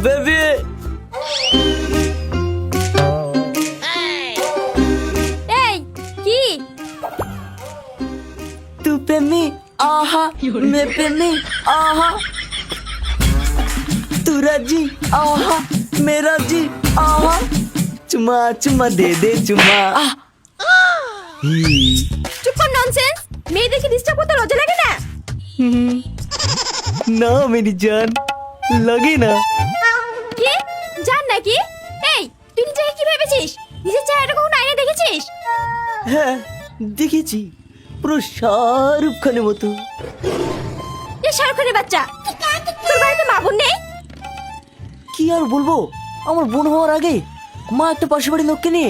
Baby. এই কি तू पे मी आहा मैं पे मी आहा तू राजी आहा मेरा जी आहा चुमा चुमा दे चुमा চুপ কর ননসেন্স। মেয়েদেরকে ডিস্টার্ব করতে লজ্জা লাগে না? ना मेरी जान लगे ना। কি জান নাকি? এই তুই নিজেকে কি ভেবেছিস? নিজের চেহারাটা কখনো আয়নায় দেখেছিস? হ্যাঁ দেখেছি, পুরো শাহরুখ খানের মতো। এ শাহরুখ খানের বাচ্চা, তোর বাড়িতে মা বোন নেই? কি আর বলবো, আমার বোন হওয়ার আগে মা একটা পাশের বাড়ির লোককে নিয়ে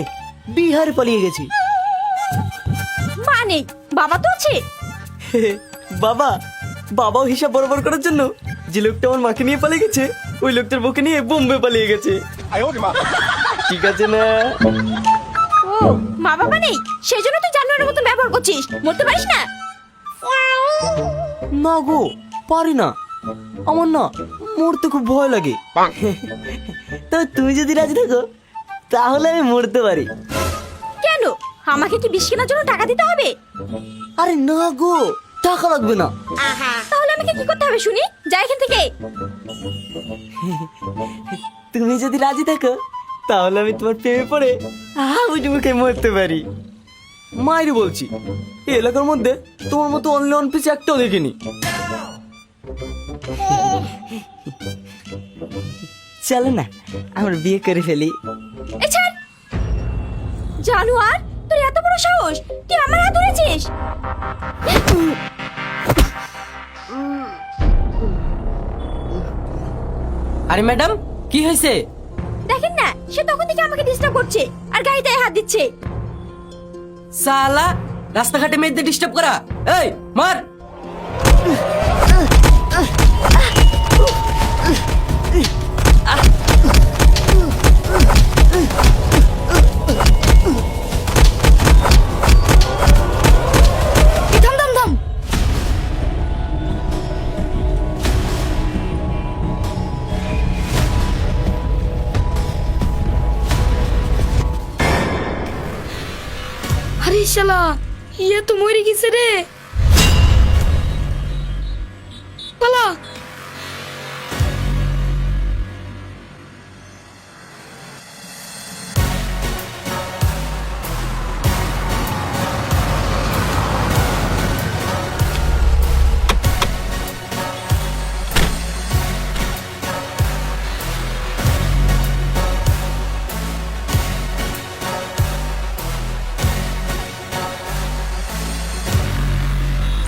বিহারে পালিয়ে গেছে। মা নেই, বাবা তো আছে। বাবা, বাবাও হিসাব বরাবর করার জন্য যে লোকটা আমার মাকে নিয়ে পালিয়ে গেছে, ওই লোকটার বউকে নিয়ে বোম্বে পালিয়ে গেছে। ঠিক আছে না? ও মা বাবা নেই, সেই জন্য তুই জানোয়ারের মতো ব্যবহার করছিস। মরতে পারিস না? না গো, পারি না। আমার না মরতে খুব ভয় লাগে। তো তুমি যদি রাজি থাকো তাহলে আমি মরতে পারি। কেন, আমাকে কি বিষ কেনার জন্য টাকা দিতে হবে? আরে না গো, টাকা লাগবে না। তাহলে আমাকে কি করতে হবে শুনি? যা এখান থেকে। তুমি যদি রাজি থাকো তাহলে আমি তোমার প্রেমে পড়ে হাবুডু মুখে মরতে পারি। মায়ের বলছি, এই এলাকার মধ্যে তোমার মতো অনলি ওয়ান পিস একটাও দেখিনি। চলো না আমরা বিয়ে করে ফেলি। এই ছাড়। জানোয়ার, তোর এত বড় সাহস, তুই আমার হাত ধরেছিস? আরে ম্যাডাম, কি হয়েছে? দেখেন না, সে তখন থেকে আমাকে ডিস্টার্ব করছে আর গাড়িতে হাত দিচ্ছে। সালা, রাস্তাঘাটে মেয়েদের ডিস্টার্ব করা। এই মার। থাম থাম থাম। আরে শালা, ইয়ে তো মরে গেছে রে। পালা।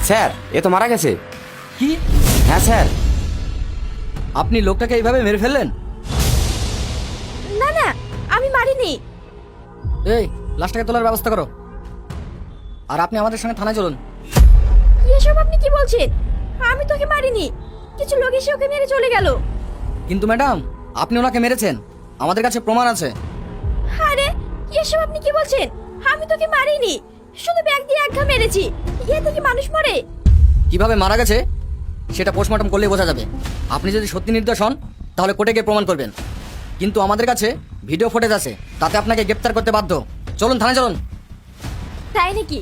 স্যার, এ তো মারা গেছে। কি? হ্যাঁ স্যার। আপনি লোকটাকে এইভাবে মেরে ফেললেন? না না, আমি মারিনি। এই লাশটাকে তোলার ব্যবস্থা করো, আর আপনি আমাদের সঙ্গে থানায় চলুন। এসব আপনি কি বলছেন? আমি তোকে মারিনি, কিছু লোক এসে ওকে মেরে চলে গেল। কিন্তু ম্যাডাম, আপনি ওনাকে মেরেছেন, আমাদের কাছে প্রমাণ আছে। আরে এসব আপনি কি বলছেন? আমি তোকে মারিনি, শুধু ব্যাগ দিয়ে এক ঘা মেরেছি। এতে কি মানুষ মরে? কিভাবে মারা গেছে সেটা পোস্টমর্টম করলে বোঝা যাবে। আপনি যদি সত্যি নির্দোষ হন তাহলে কোর্টে গিয়ে প্রমাণ করবেন, কিন্তু আমাদের কাছে ভিডিও ফুটেজ আছে, তাতে আপনাকে গ্রেপ্তার করতে বাধ্য। চলুন থানায় চলুন। তাই নাকি?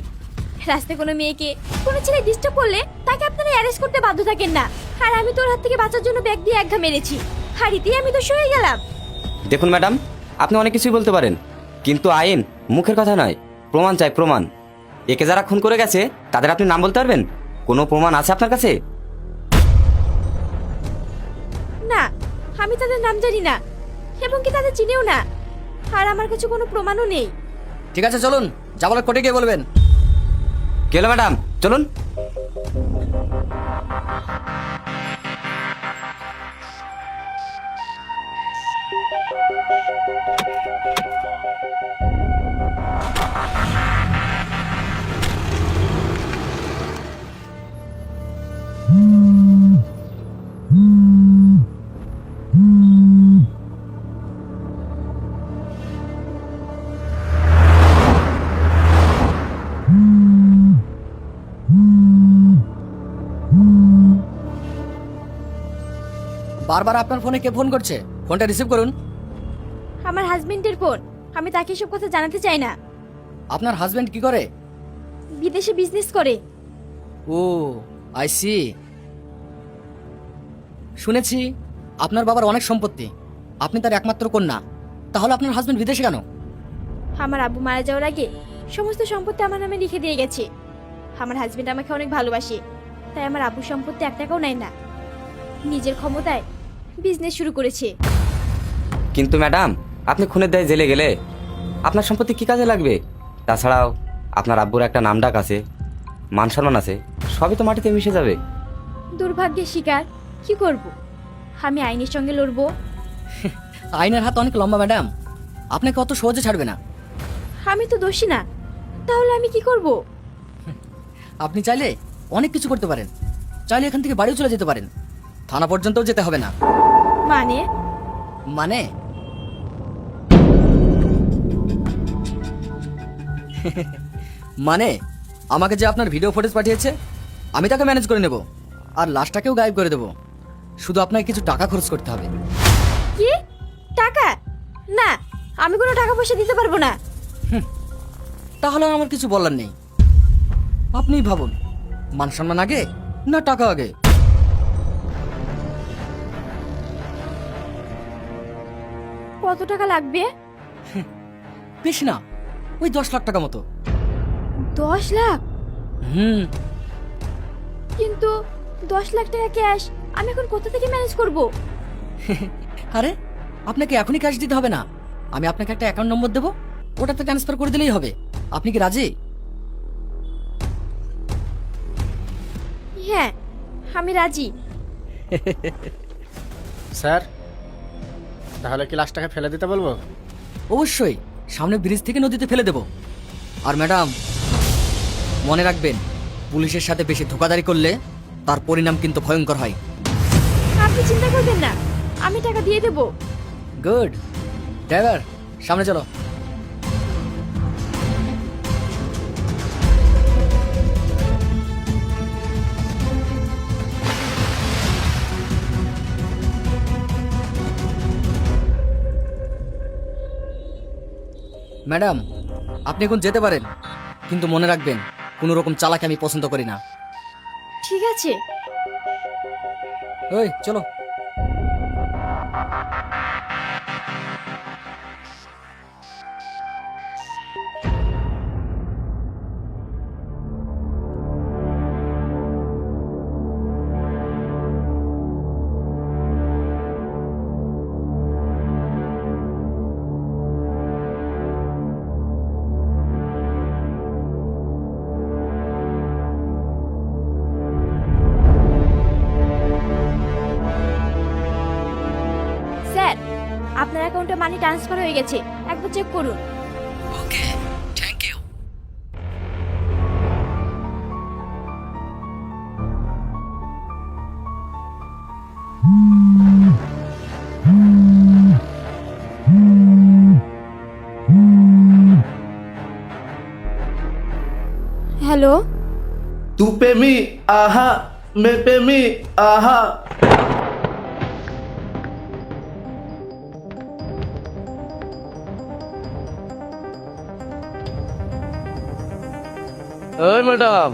রাস্তায় কোনো মেয়েকে কোনো ছেলে ডিস্টার্ব করলে তাকে আপনারা অ্যারেস্ট করতে বাধ্য থাকেন না, আর আমি তোর হাত থেকে বাঁচার জন্য ব্যাগ দিয়ে এক ঘা মেরেছি, আর এতেই আমি তো সয়ে গেলাম। দেখুন ম্যাডাম, আপনি অনেক কিছুই বলতে পারেন, কিন্তু আইন মুখের কথা নয়, প্রমাণ চাই, প্রমাণ। একে যারা খুন করে গেছে তাদের আপনি নাম বলতে পারবেন? কোনো প্রমাণ আছে আপনার কাছে? না, আমি তাদের নাম জানি না, এবং কি তাদের চিনিও না, আর আমার কাছে কোনো প্রমাণও নেই। ঠিক আছে চলুন, যা বলার কোর্টে গিয়ে বলবেন। গেল ম্যাডাম, চলুন। বারবার আপনার ফোনে কে ফোন করছে? ফোনটা রিসিভ করুন। আমার হাজবেন্ডের ফোন, আমি তাকে এসব কথা জানাতে চাই না। আপনার হাজবেন্ড কি করে? বিদেশে বিজনেস করে। ও আই সি। শুনেছি আপনার বাবার অনেক সম্পত্তি, আপনি তার একমাত্র কন্যা। তাহলে আপনার হাজবেন্ড বিদেশে কেন? আমার আব্বু মারা যাওয়ার আগে সমস্ত সম্পত্তি আমার নামে লিখে দিয়ে গেছে। আমার হাজবেন্ড আমাকে অনেক ভালোবাসে, তাই আমার আব্বু সম্পত্তি এক টাকাও নেয় না। নিজের ক্ষমতায় বিজনেস শুরু করেছে। কিন্তু ম্যাডাম, আপনি খুনের দায়ে জেলে গেলে আপনার সম্পত্তি কি কাজে লাগবে? তাছাড়াও আপনার আব্বুর একটা নামডাক আছে, মান সম্মান আছে, সবই তো মাটিতে মিশে যাবে। দুর্ভাগ্যের শিকার, কি করব? আমি আইনের সঙ্গে লড়বো। আইনের হাত অনেক লম্বা ম্যাডাম, আপনাকে অত সহজে ছাড়বে না। আমি তো দোষী না, তাহলে আমি কি করব? আপনি চাইলে অনেক কিছু করতে পারেন। চাইলে এখান থেকে বাড়িও চলে যেতে পারেন, থানা পর্যন্তও যেতে হবে না। মানে? মানে মানে আমাকে যে আপনার ভিডিও ফুটেজ পাঠিয়েছে, আমি তাকে ম্যানেজ করে নেব, আর লাশটাকেও গায়েব করে দেব। শুধু আপনাকে কিছু টাকা খরচ করতে হবে। কি টাকা? না, আমি কোনো টাকা পয়সা দিতে পারবো না। তাহলে আর আমার কিছু বলার নেই। আপনিই ভাবুন, মান সম্মান আগে না টাকা আগে? কত টাকা লাগবে? বেশি না, ওই 10 লাখ টাকা মতো। 10 লাখ? হুম। কিন্তু 10 লাখ টাকা ক্যাশ আমি এখন কোথা থেকে ম্যানেজ করব? আরে আপনাকে এখনই ক্যাশ দিতে হবে না, আমি আপনাকে একটা অ্যাকাউন্ট নম্বর দেবো, ওটাতে ট্রান্সফার করে দিলেই হবে। আপনি কি রাজি? হ্যাঁ, আমি রাজি। স্যার, তাহলে কি লাশটাকে ফেলে দিতে বলবো? অবশ্যই, সামনে ব্রিজ থেকে নদীতে ফেলে দেব। আর ম্যাডাম, মনে রাখবেন, পুলিশের সাথে বেশি ধোকাদারি করলে তার পরিণাম কিন্তু ভয়ঙ্কর হয়। আপনি চিন্তা করবেন না, আমি টাকা দিয়ে দেব। গুড। ড্রাইভার, সামনে চলো। ম্যাডাম, আপনি এখন যেতে পারেন, কিন্তু মনে রাখবেন, কোনো রকম চালাকি আমি পছন্দ করি না। ঠিক আছে। ওই চলো। স্যার, আপনার অ্যাকাউন্টে মানি ট্রান্সফার হয়ে গেছে, একবার চেক করুন। ওকে, থ্যাংক ইউ। হ্যালো। तू पे मी आहा मैं पे मी आहा ओए मैडम